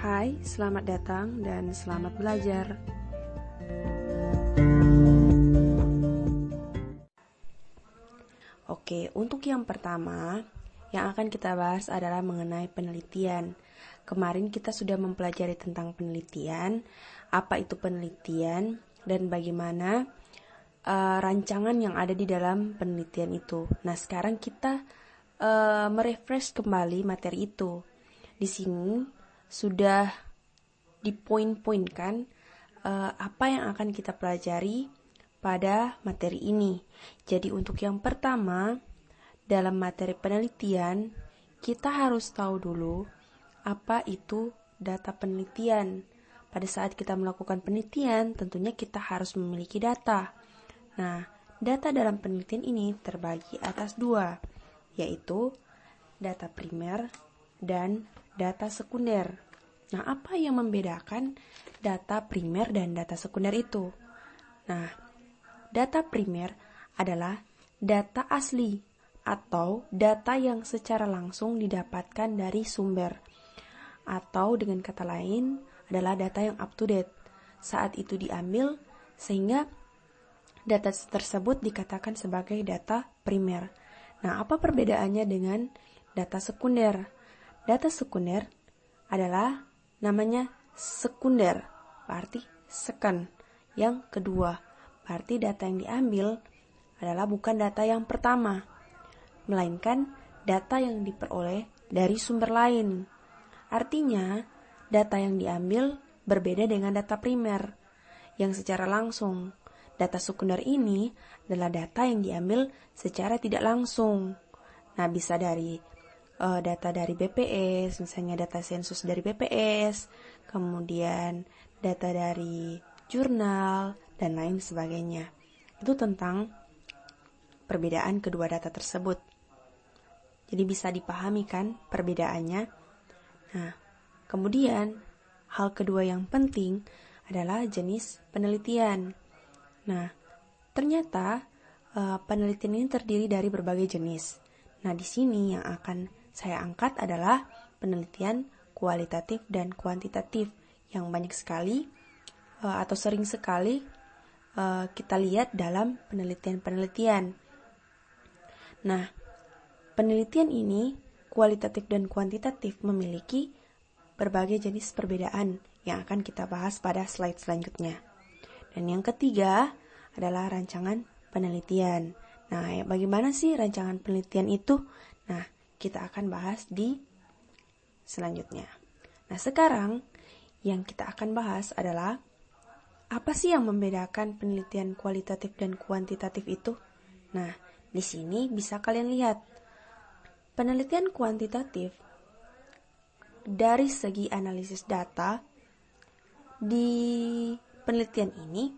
Hai, selamat datang dan selamat belajar. Oke, untuk yang pertama, yang akan kita bahas adalah mengenai penelitian. Kemarin kita sudah mempelajari tentang penelitian, apa itu penelitian, dan bagaimana rancangan yang ada di dalam penelitian itu. Nah, sekarang kita merefresh kembali materi itu. Di sini sudah dipoin-poinkan apa yang akan kita pelajari pada materi ini. Jadi untuk yang pertama, dalam materi penelitian, kita harus tahu dulu apa itu data penelitian. Pada saat kita melakukan penelitian, tentunya kita harus memiliki data. Nah, data dalam penelitian ini terbagi atas dua, yaitu data primer dan data sekunder. Nah, apa yang membedakan data primer dan data sekunder itu? Nah, data primer adalah data asli atau data yang secara langsung didapatkan dari sumber. Atau dengan kata lain adalah data yang up to date. Saat itu diambil sehingga data tersebut dikatakan sebagai data primer. Nah, apa perbedaannya dengan data sekunder? Data sekunder adalah namanya sekunder, berarti second. Yang kedua, berarti data yang diambil adalah bukan data yang pertama, melainkan data yang diperoleh dari sumber lain. Artinya, data yang diambil berbeda dengan data primer yang secara langsung. Data sekunder ini adalah data yang diambil secara tidak langsung. Nah, bisa dari data dari BPS, misalnya data sensus dari BPS, kemudian data dari jurnal, dan lain sebagainya. Itu tentang perbedaan kedua data tersebut. Jadi bisa dipahami kan perbedaannya? Nah, kemudian hal kedua yang penting adalah jenis penelitian. Nah, ternyata penelitian ini terdiri dari berbagai jenis. Nah, di sini yang akan saya angkat adalah penelitian kualitatif dan kuantitatif yang banyak sekali atau sering sekali kita lihat dalam penelitian-penelitian. Nah, penelitian ini kualitatif dan kuantitatif memiliki berbagai jenis perbedaan yang akan kita bahas pada slide selanjutnya. Dan yang ketiga adalah rancangan penelitian. Nah, bagaimana sih rancangan penelitian itu? Nah, kita akan bahas di selanjutnya. Nah, sekarang yang kita akan bahas adalah apa sih yang membedakan penelitian kualitatif dan kuantitatif itu? Nah, di sini bisa kalian lihat. Penelitian kuantitatif dari segi analisis data, di penelitian ini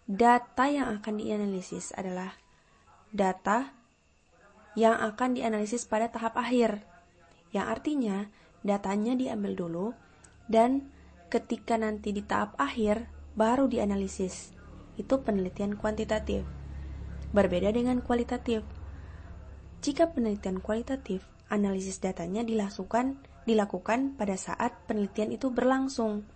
data yang akan dianalisis adalah data yang akan dianalisis pada tahap akhir, yang artinya datanya diambil dulu dan ketika nanti di tahap akhir baru dianalisis. Itu penelitian kuantitatif. Berbeda dengan kualitatif. Jika penelitian kualitatif, analisis datanya dilakukan pada saat penelitian itu berlangsung.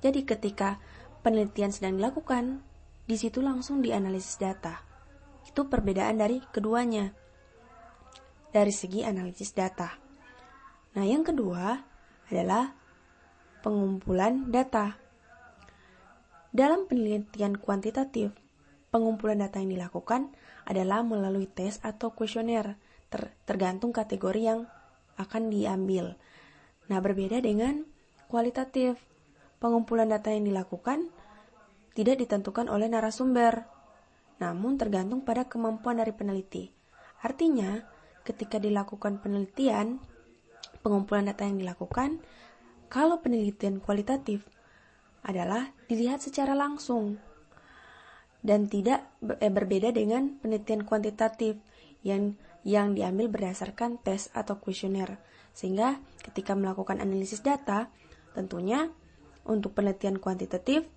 Jadi ketika penelitian sedang dilakukan, di situ langsung dianalisis data. Itu perbedaan dari keduanya dari segi analisis data. Nah, yang kedua adalah pengumpulan data. Dalam penelitian kuantitatif, pengumpulan data yang dilakukan adalah melalui tes atau kuesioner, tergantung kategori yang akan diambil. Nah, berbeda dengan kualitatif. Pengumpulan data yang dilakukan tidak ditentukan oleh narasumber, namun tergantung pada kemampuan dari peneliti. Artinya, ketika dilakukan penelitian, pengumpulan data yang dilakukan, kalau penelitian kualitatif adalah dilihat secara langsung dan tidak berbeda dengan penelitian kuantitatif yang diambil berdasarkan tes atau kuesioner. Sehingga ketika melakukan analisis data, tentunya untuk penelitian kuantitatif,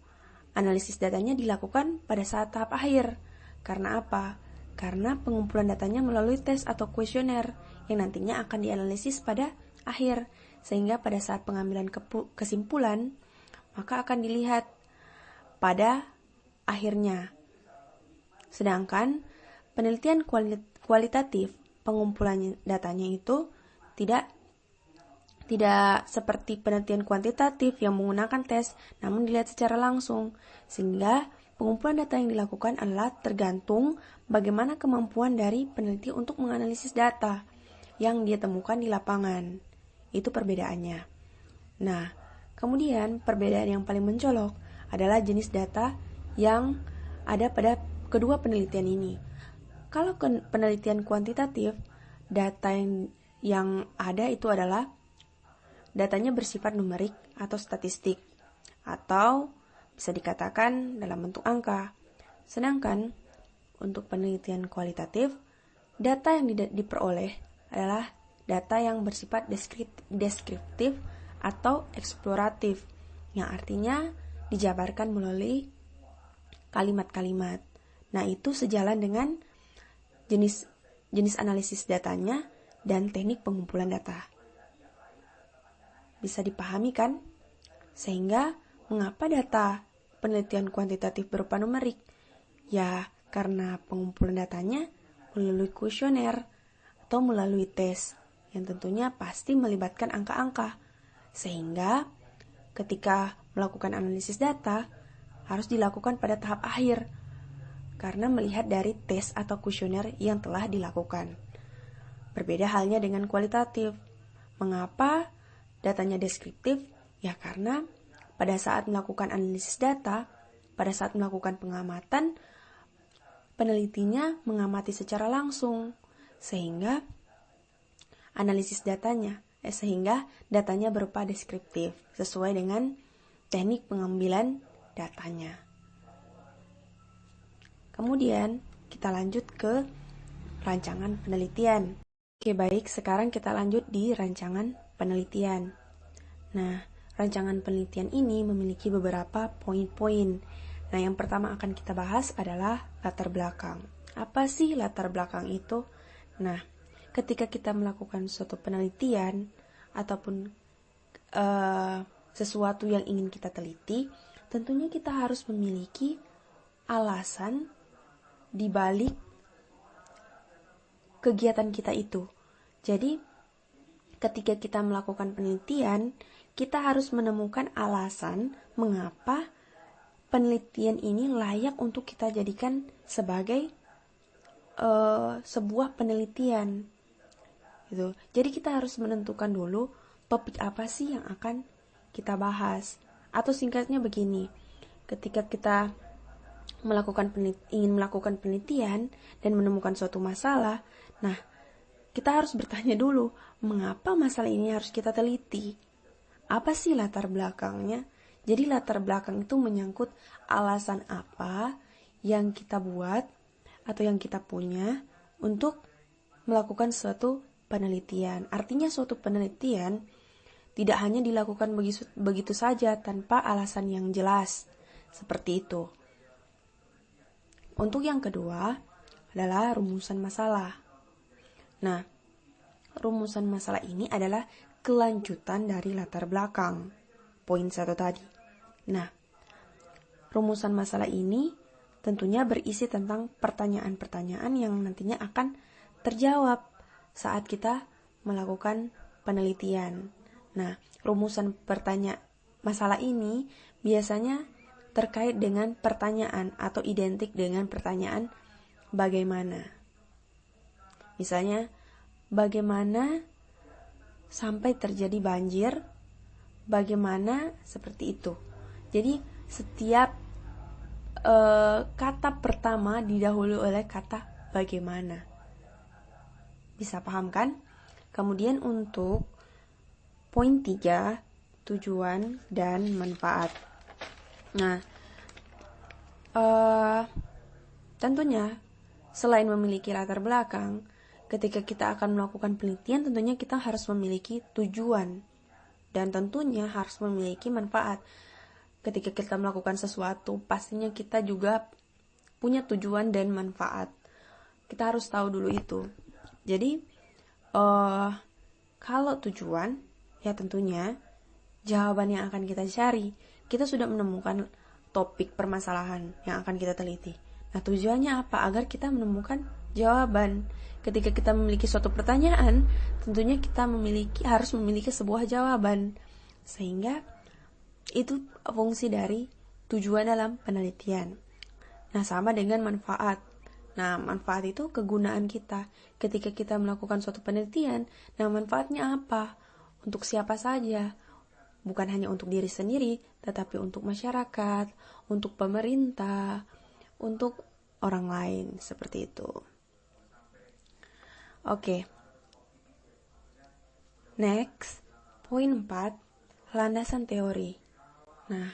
analisis datanya dilakukan pada saat tahap akhir. Karena apa? Karena pengumpulan datanya melalui tes atau kuesioner yang nantinya akan dianalisis pada akhir, sehingga pada saat pengambilan kesimpulan, maka akan dilihat pada akhirnya. Sedangkan penelitian kualitatif, pengumpulan datanya itu tidak seperti penelitian kuantitatif yang menggunakan tes, namun dilihat secara langsung, sehingga pengumpulan data yang dilakukan adalah tergantung bagaimana kemampuan dari peneliti untuk menganalisis data yang dia temukan di lapangan. Itu perbedaannya. Nah, kemudian perbedaan yang paling mencolok adalah jenis data yang ada pada kedua penelitian ini. Kalau penelitian kuantitatif, data yang ada itu adalah datanya bersifat numerik atau statistik, atau bisa dikatakan dalam bentuk angka. Sedangkan untuk penelitian kualitatif, data yang diperoleh adalah data yang bersifat deskriptif atau eksploratif, yang artinya dijabarkan melalui kalimat-kalimat. Nah, itu sejalan dengan jenis analisis datanya dan teknik pengumpulan data. Bisa dipahami kan? Sehingga mengapa data penelitian kuantitatif berupa numerik? Ya, karena pengumpulan datanya melalui kuesioner atau melalui tes yang tentunya pasti melibatkan angka-angka. Sehingga ketika melakukan analisis data harus dilakukan pada tahap akhir karena melihat dari tes atau kuesioner yang telah dilakukan. Berbeda halnya dengan kualitatif. Mengapa datanya deskriptif? Ya karena pada saat melakukan analisis data, pada saat melakukan pengamatan, penelitinya mengamati secara langsung, sehingga datanya berupa deskriptif, sesuai dengan teknik pengambilan datanya. Kemudian, kita lanjut ke rancangan penelitian. Oke, baik, sekarang kita lanjut di rancangan penelitian. Nah, rancangan penelitian ini memiliki beberapa poin-poin. Nah, yang pertama akan kita bahas adalah latar belakang. Apa sih latar belakang itu? Nah, ketika kita melakukan suatu penelitian ataupun sesuatu yang ingin kita teliti, tentunya kita harus memiliki alasan di balik kegiatan kita itu. Jadi, ketika kita melakukan penelitian, kita harus menemukan alasan mengapa penelitian ini layak untuk kita jadikan sebagai sebuah penelitian. Gitu. Jadi kita harus menentukan dulu topik apa sih yang akan kita bahas. Atau singkatnya begini, ketika kita ingin melakukan penelitian dan menemukan suatu masalah, nah kita harus bertanya dulu, mengapa masalah ini harus kita teliti? Apa sih latar belakangnya? Jadi latar belakang itu menyangkut alasan apa yang kita buat atau yang kita punya untuk melakukan suatu penelitian. Artinya suatu penelitian tidak hanya dilakukan begitu saja tanpa alasan yang jelas. Seperti itu. Untuk yang kedua adalah rumusan masalah. Nah, rumusan masalah ini adalah kelanjutan dari latar belakang. Poin 1 tadi. Nah, rumusan masalah ini tentunya berisi tentang pertanyaan-pertanyaan yang nantinya akan terjawab saat kita melakukan penelitian. Nah, rumusan masalah ini biasanya terkait dengan pertanyaan atau identik dengan pertanyaan bagaimana. Misalnya, bagaimana sampai terjadi banjir? Bagaimana seperti itu. Jadi, setiap kata pertama didahului oleh kata bagaimana. Bisa paham kan? Kemudian untuk poin 3, tujuan dan manfaat. Nah, tentunya selain memiliki latar belakang, ketika kita akan melakukan penelitian tentunya kita harus memiliki tujuan dan tentunya harus memiliki manfaat. Ketika kita melakukan sesuatu, pastinya kita juga punya tujuan dan manfaat. Kita harus tahu dulu itu. Jadi, Kalau tujuan, ya tentunya jawaban yang akan kita cari. Kita sudah menemukan topik permasalahan yang akan kita teliti. Nah, tujuannya apa? Agar kita menemukan jawaban. Ketika kita memiliki suatu pertanyaan, tentunya kita harus memiliki sebuah jawaban. Sehingga itu fungsi dari tujuan dalam penelitian. Nah, sama dengan manfaat. Nah, manfaat itu kegunaan kita. Ketika kita melakukan suatu penelitian, nah manfaatnya apa? Untuk siapa saja? Bukan hanya untuk diri sendiri, tetapi untuk masyarakat, untuk pemerintah, untuk orang lain, seperti itu. Oke. Next, poin 4, landasan teori. Nah,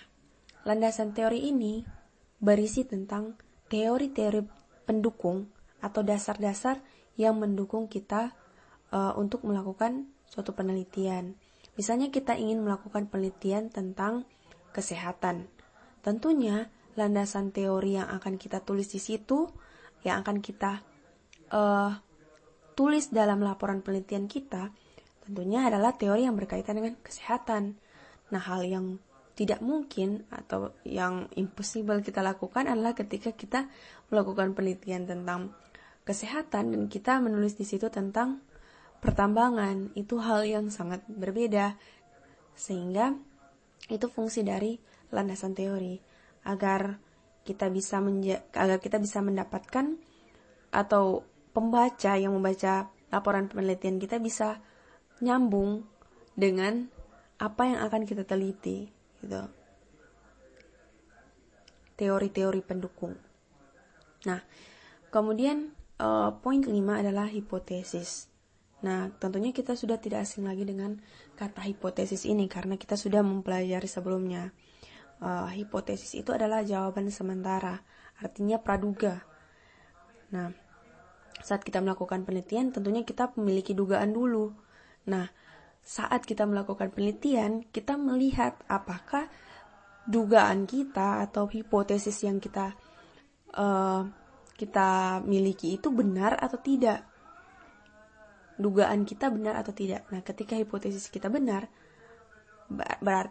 landasan teori ini berisi tentang teori-teori pendukung atau dasar-dasar yang mendukung kita untuk melakukan suatu penelitian. Misalnya kita ingin melakukan penelitian tentang kesehatan. Tentunya landasan teori yang akan kita tulis di situ, yang akan kita tulis dalam laporan penelitian kita, tentunya adalah teori yang berkaitan dengan kesehatan. Nah, hal yang tidak mungkin atau yang impossible kita lakukan adalah ketika kita melakukan penelitian tentang kesehatan dan kita menulis di situ tentang pertambangan. Itu hal yang sangat berbeda. Sehingga itu fungsi dari landasan teori agar kita bisa mendapatkan atau pembaca yang membaca laporan penelitian kita bisa nyambung dengan apa yang akan kita teliti, gitu. Teori-teori pendukung. Nah, kemudian poin kelima adalah hipotesis. Nah, tentunya kita sudah tidak asing lagi dengan kata hipotesis ini karena kita sudah mempelajari sebelumnya. Hipotesis itu adalah jawaban sementara, artinya praduga. Nah, saat kita melakukan penelitian, tentunya kita memiliki dugaan dulu. Nah, saat kita melakukan penelitian, kita melihat apakah dugaan kita atau hipotesis yang kita miliki itu benar atau tidak. Dugaan kita benar atau tidak. Nah, ketika hipotesis kita benar,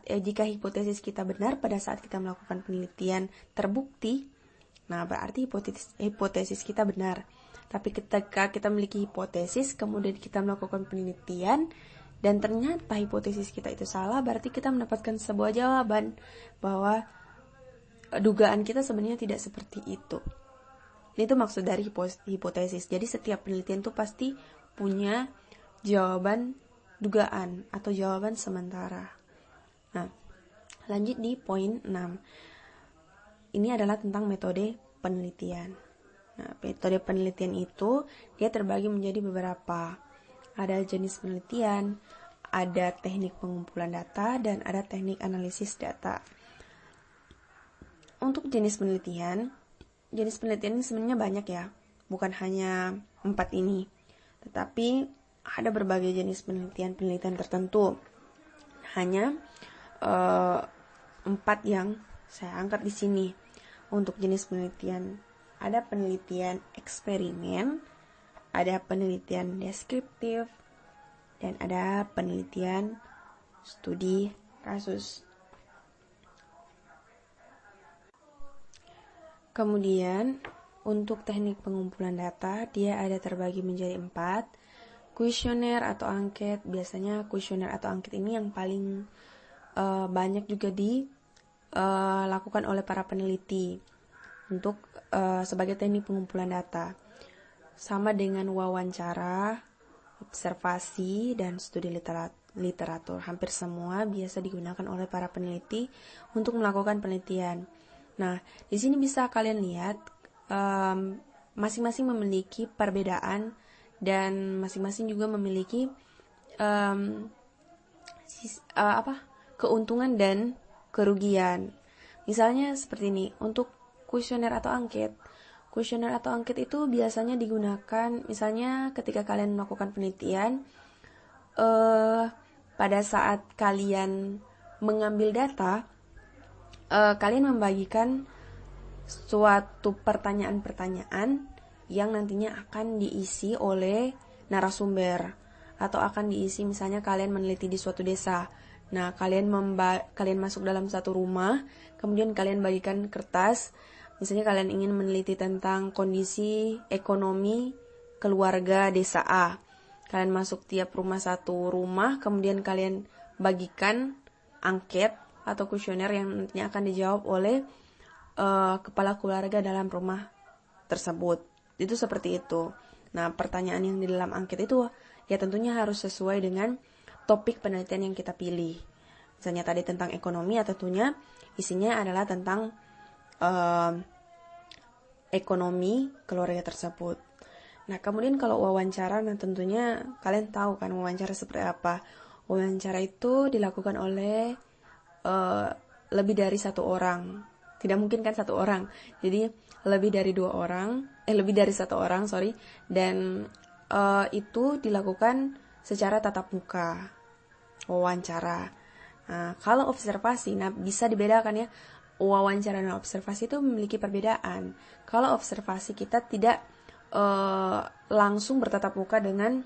jika hipotesis kita benar pada saat kita melakukan penelitian terbukti, nah berarti hipotesis kita benar. Tapi ketika kita memiliki hipotesis, kemudian kita melakukan penelitian, dan ternyata hipotesis kita itu salah, berarti kita mendapatkan sebuah jawaban bahwa dugaan kita sebenarnya tidak seperti itu. Itu maksud dari hipotesis. Jadi setiap penelitian itu pasti punya jawaban dugaan atau jawaban sementara. Nah, lanjut di poin 6. Ini adalah tentang metode penelitian. Nah, metode penelitian itu dia terbagi menjadi beberapa. Ada jenis penelitian, ada teknik pengumpulan data, dan ada teknik analisis data. Untuk jenis penelitian ini sebenarnya banyak ya, bukan hanya 4 ini, tetapi ada berbagai jenis penelitian tertentu. Hanya 4 yang saya angkat di sini. Untuk jenis penelitian, ada penelitian eksperimen, ada penelitian deskriptif, dan ada penelitian studi kasus. Kemudian, untuk teknik pengumpulan data, dia ada terbagi menjadi 4. Kuesioner atau angket. Biasanya kuesioner atau angket ini yang paling banyak juga dilakukan oleh para peneliti untuk sebagai teknik pengumpulan data. Sama dengan wawancara, observasi, dan studi literatur. Hampir semua biasa digunakan oleh para peneliti untuk melakukan penelitian. Nah, di sini bisa kalian lihat masing-masing memiliki perbedaan dan masing-masing juga memiliki keuntungan dan kerugian. Misalnya seperti ini, untuk kuesioner atau angket. Kuesioner atau angket itu biasanya digunakan misalnya ketika kalian melakukan penelitian, pada saat kalian mengambil data, kalian membagikan suatu pertanyaan-pertanyaan yang nantinya akan diisi oleh narasumber atau akan diisi misalnya kalian meneliti di suatu desa. Nah, kalian masuk dalam satu rumah, kemudian kalian bagikan kertas. Misalnya kalian ingin meneliti tentang kondisi ekonomi keluarga desa A. Kalian masuk tiap rumah satu rumah, kemudian kalian bagikan angket atau kuesioner yang nantinya akan dijawab oleh kepala keluarga dalam rumah tersebut. Itu seperti itu. Nah, pertanyaan yang di dalam angket itu ya tentunya harus sesuai dengan topik penelitian yang kita pilih. Misalnya tadi tentang ekonomi, ya tentunya isinya adalah tentang ekonomi keluarga tersebut. Nah, kemudian kalau wawancara, nah tentunya kalian tahu kan wawancara seperti apa. Wawancara itu dilakukan oleh lebih dari satu orang. Tidak mungkin kan satu orang. Jadi lebih dari lebih dari satu orang, dan itu dilakukan secara tatap muka, wawancara. Nah, kalau observasi, nah bisa dibedakan ya, wawancara dan observasi itu memiliki perbedaan. Kalau observasi kita tidak langsung bertatap muka dengan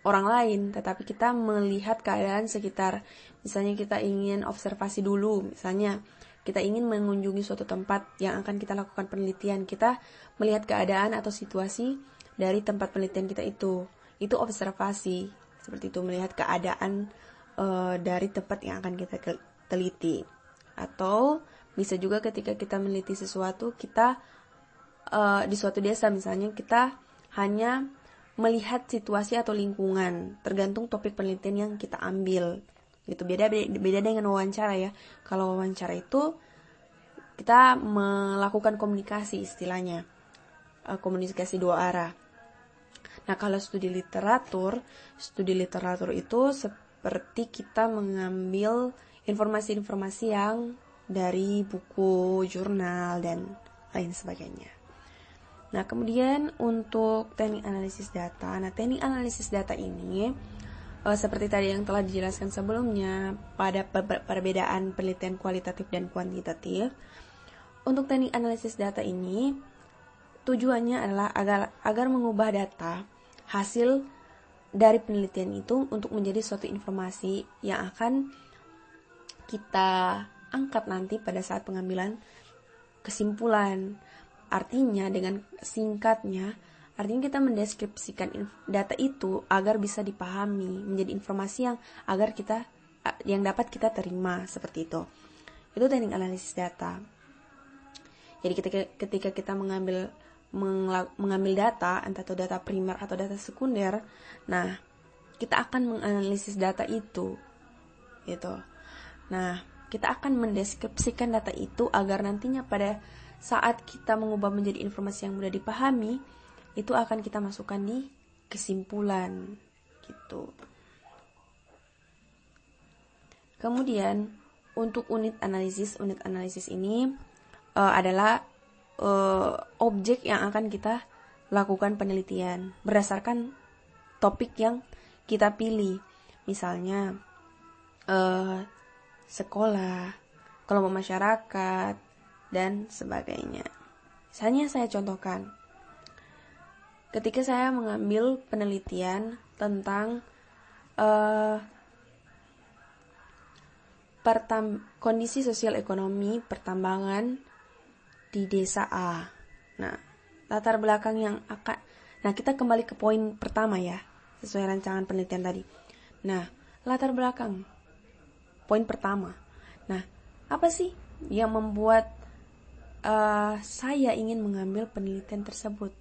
orang lain, tetapi kita melihat keadaan sekitar. Misalnya kita ingin observasi dulu, misalnya kita ingin mengunjungi suatu tempat yang akan kita lakukan penelitian, kita melihat keadaan atau situasi dari tempat penelitian kita itu observasi, seperti itu, melihat keadaan dari tempat yang akan kita teliti. Atau bisa juga ketika kita meneliti sesuatu, kita di suatu desa misalnya, kita hanya melihat situasi atau lingkungan, tergantung topik penelitian yang kita ambil. Itu beda dengan wawancara ya. Kalau wawancara itu kita melakukan komunikasi, istilahnya komunikasi dua arah. Nah, kalau studi literatur itu seperti kita mengambil informasi-informasi yang dari buku, jurnal, dan lain sebagainya. Nah, kemudian untuk teknik analisis data. Nah, teknik analisis data ini seperti tadi yang telah dijelaskan sebelumnya pada perbedaan penelitian kualitatif dan kuantitatif. Untuk teknik analisis data ini tujuannya adalah agar mengubah data hasil dari penelitian itu untuk menjadi suatu informasi yang akan kita angkat nanti pada saat pengambilan kesimpulan. Artinya dengan singkatnya, artinya kita mendeskripsikan data itu agar bisa dipahami, menjadi informasi yang dapat kita terima, seperti itu. Itu teknik analisis data. Jadi ketika kita mengambil data, entah itu data primer atau data sekunder, nah kita akan menganalisis data itu, gitu. Nah, kita akan mendeskripsikan data itu agar nantinya pada saat kita mengubah menjadi informasi yang mudah dipahami, itu akan kita masukkan di kesimpulan, gitu. Kemudian untuk unit analisis ini adalah objek yang akan kita lakukan penelitian berdasarkan topik yang kita pilih. Misalnya sekolah, kelompok masyarakat, dan sebagainya. Misalnya saya contohkan, ketika saya mengambil penelitian tentang kondisi sosial ekonomi pertambangan di desa A. Nah, latar belakang kita kembali ke poin pertama ya, sesuai rancangan penelitian tadi. Nah, latar belakang poin pertama. Nah, apa sih yang membuat saya ingin mengambil penelitian tersebut,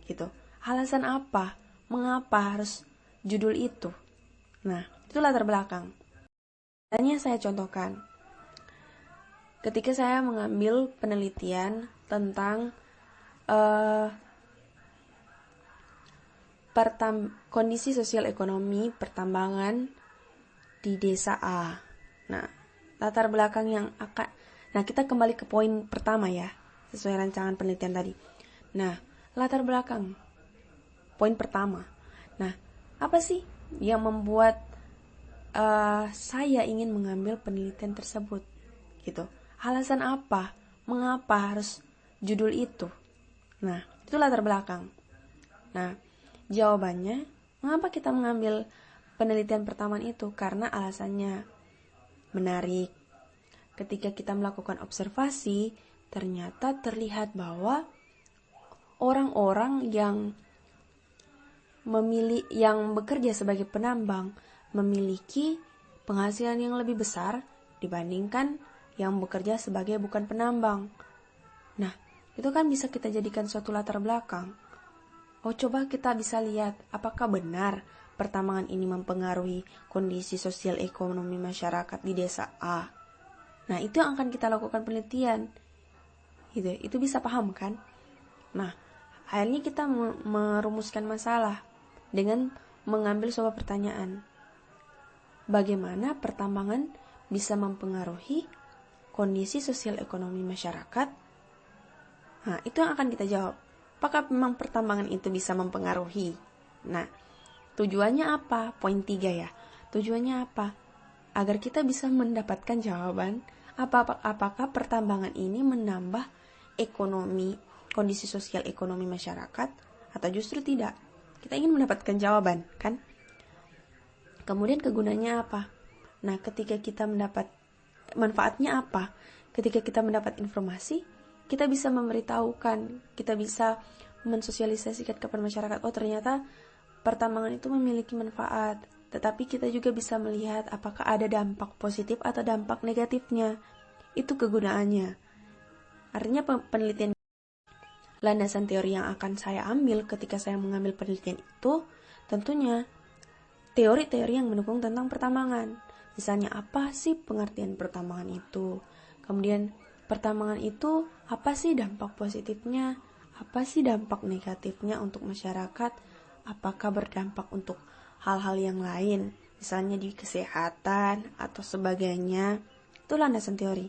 gitu? Alasan apa? Mengapa harus judul itu? Nah, itu latar belakang. Hanya saya contohkan, ketika saya mengambil penelitian tentang kondisi sosial ekonomi pertambangan di desa A. Nah, latar belakang kita kembali ke poin pertama ya, sesuai rancangan penelitian tadi. Nah, latar belakang poin pertama. Nah, apa sih yang membuat saya ingin mengambil penelitian tersebut, gitu? Alasan apa? Mengapa harus judul itu? Nah, itu latar belakang. Nah, jawabannya Mengapa kita mengambil penelitian pertama itu? Karena alasannya menarik. Ketika kita melakukan observasi, ternyata terlihat bahwa orang-orang yang bekerja sebagai penambang memiliki penghasilan yang lebih besar dibandingkan yang bekerja sebagai bukan penambang. Nah, itu kan bisa kita jadikan suatu latar belakang. Oh, coba kita bisa lihat apakah benar pertambangan ini mempengaruhi kondisi sosial ekonomi masyarakat di desa A. Nah, itu yang akan kita lakukan penelitian. Itu bisa paham kan? Nah, akhirnya kita merumuskan masalah dengan mengambil sebuah pertanyaan. Bagaimana pertambangan bisa mempengaruhi kondisi sosial ekonomi masyarakat? Nah, itu yang akan kita jawab. Apakah memang pertambangan itu bisa mempengaruhi? Nah, tujuannya apa? Poin 3 ya. Tujuannya apa? Agar kita bisa mendapatkan jawaban apakah pertambangan ini menambah kondisi sosial ekonomi masyarakat atau justru tidak. Kita ingin mendapatkan jawaban, kan? Kemudian kegunaannya apa? Nah, ketika kita mendapat manfaatnya apa? Ketika kita mendapat informasi, kita bisa memberitahukan, kita bisa mensosialisasikan kepada masyarakat. Oh, ternyata pertambangan itu memiliki manfaat. Tetapi kita juga bisa melihat apakah ada dampak positif atau dampak negatifnya. Itu kegunaannya. Artinya penelitian, landasan teori yang akan saya ambil ketika saya mengambil penelitian itu tentunya teori-teori yang mendukung tentang pertambangan. Misalnya, apa sih pengertian pertambangan itu? Kemudian, pertambangan itu apa sih dampak positifnya? Apa sih dampak negatifnya untuk masyarakat? Apakah berdampak untuk hal-hal yang lain? Misalnya di kesehatan atau sebagainya. Itu landasan teori.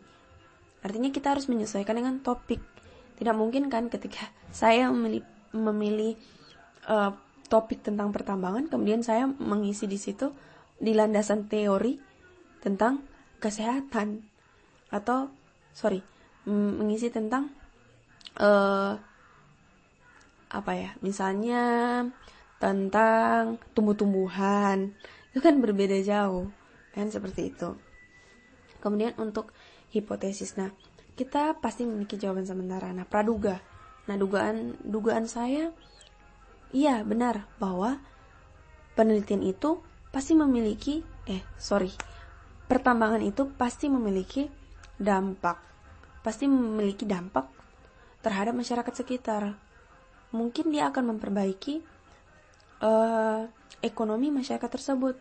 Artinya kita harus menyesuaikan dengan topik. Tidak mungkin kan ketika saya memilih topik tentang pertambangan, kemudian saya mengisi di situ di landasan teori tentang kesehatan atau mengisi tentang misalnya tentang tumbuh-tumbuhan. Itu kan berbeda jauh, kan, seperti itu. Kemudian untuk hipotesis, nah kita pasti memiliki jawaban sementara. Nah, praduga. Nah, dugaan saya, iya benar bahwa penelitian itu pasti memiliki pertambangan itu pasti memiliki dampak terhadap masyarakat sekitar. Mungkin dia akan memperbaiki ekonomi masyarakat tersebut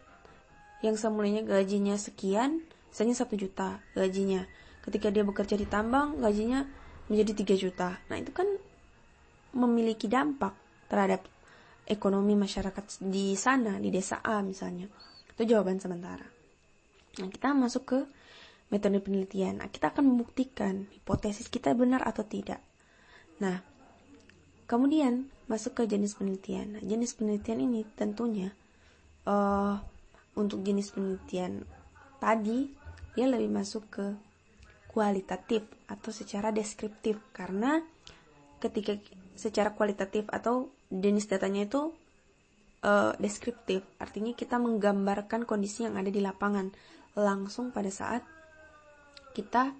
yang semulanya gajinya sekian, misalnya 1 juta gajinya. Ketika dia bekerja di tambang, gajinya menjadi 3 juta. Nah, itu kan memiliki dampak terhadap ekonomi masyarakat di sana, di desa A misalnya. Itu jawaban sementara. Nah, kita masuk ke metode penelitian. Nah, kita akan membuktikan hipotesis kita benar atau tidak. Nah, kemudian masuk ke jenis penelitian. Nah, jenis penelitian ini tentunya untuk jenis penelitian tadi dia lebih masuk ke kualitatif atau secara deskriptif, karena ketika secara kualitatif atau jenis datanya itu deskriptif, artinya kita menggambarkan kondisi yang ada di lapangan langsung pada saat kita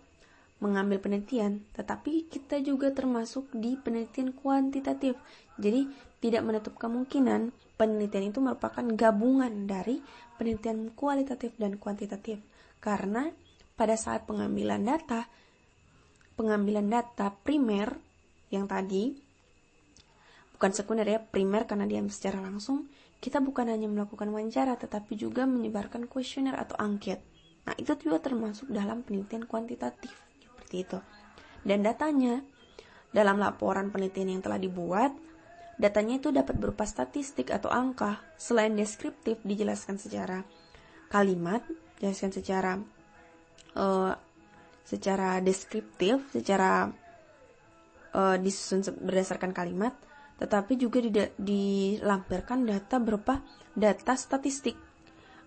mengambil penelitian. Tetapi kita juga termasuk di penelitian kuantitatif, jadi tidak menutup kemungkinan penelitian itu merupakan gabungan dari penelitian kualitatif dan kuantitatif, karena pada saat pengambilan data primer yang tadi, bukan sekunder ya, primer karena dia secara langsung, kita bukan hanya melakukan wawancara tetapi juga menyebarkan kuesioner atau angket. Nah, itu juga termasuk dalam penelitian kuantitatif seperti itu. Dan datanya dalam laporan penelitian yang telah dibuat, datanya itu dapat berupa statistik atau angka. Selain deskriptif, dijelaskan secara kalimat, dijelaskan secara deskriptif, secara disusun berdasarkan kalimat, tetapi juga dilampirkan data berupa data statistik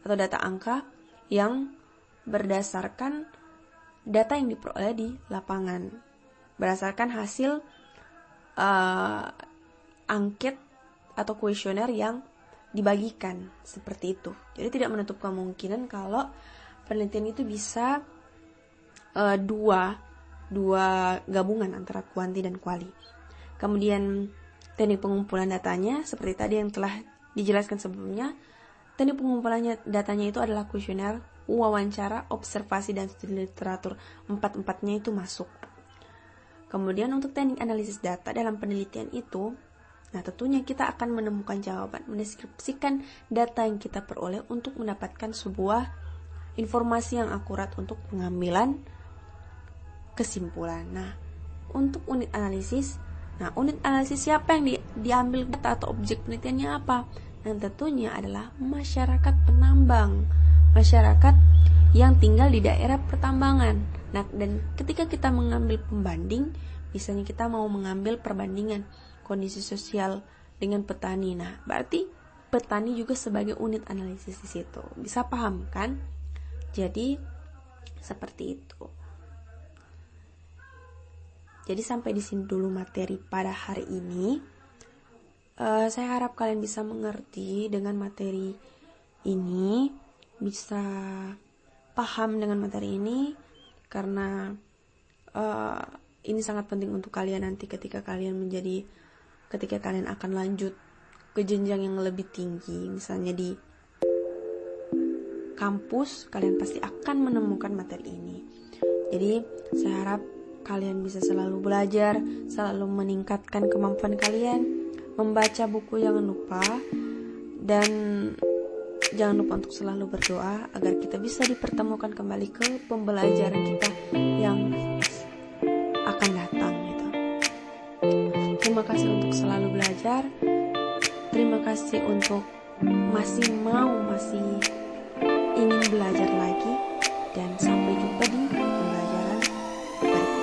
atau data angka yang berdasarkan data yang diperoleh di lapangan, berdasarkan hasil angket atau kuesioner yang dibagikan seperti itu. Jadi tidak menutup kemungkinan kalau penelitian itu bisa dua gabungan antara kuanti dan kuali. Kemudian teknik pengumpulan datanya seperti tadi yang telah dijelaskan sebelumnya. Teknik pengumpulannya datanya itu adalah kuesioner, wawancara, observasi, dan studi literatur. Empat-empatnya itu masuk. Kemudian untuk teknik analisis data dalam penelitian itu, nah tentunya kita akan menemukan jawaban, mendeskripsikan data yang kita peroleh untuk mendapatkan sebuah informasi yang akurat untuk pengambilan kesimpulan. Nah, untuk unit analisis siapa yang diambil data atau objek penelitiannya apa? Dan tentunya adalah masyarakat penambang, masyarakat yang tinggal di daerah pertambangan. Nah, dan ketika kita mengambil pembanding, misalnya kita mau mengambil perbandingan kondisi sosial dengan petani. Nah, berarti petani juga sebagai unit analisis di situ. Bisa paham kan? Jadi seperti itu. Jadi sampai di sini dulu materi pada hari ini. Saya harap kalian bisa mengerti dengan materi ini, bisa paham dengan materi ini, karena ini sangat penting untuk kalian nanti ketika kalian akan lanjut ke jenjang yang lebih tinggi, misalnya di kampus, kalian pasti akan menemukan materi ini. Jadi saya harap kalian bisa selalu belajar, selalu meningkatkan kemampuan kalian, membaca buku jangan lupa, dan jangan lupa untuk selalu berdoa agar kita bisa dipertemukan kembali ke pembelajaran kita yang akan datang gitu. Terima kasih untuk selalu belajar. Terima kasih untuk masih ingin belajar lagi, dan sampai jumpa di pembelajaran berikutnya.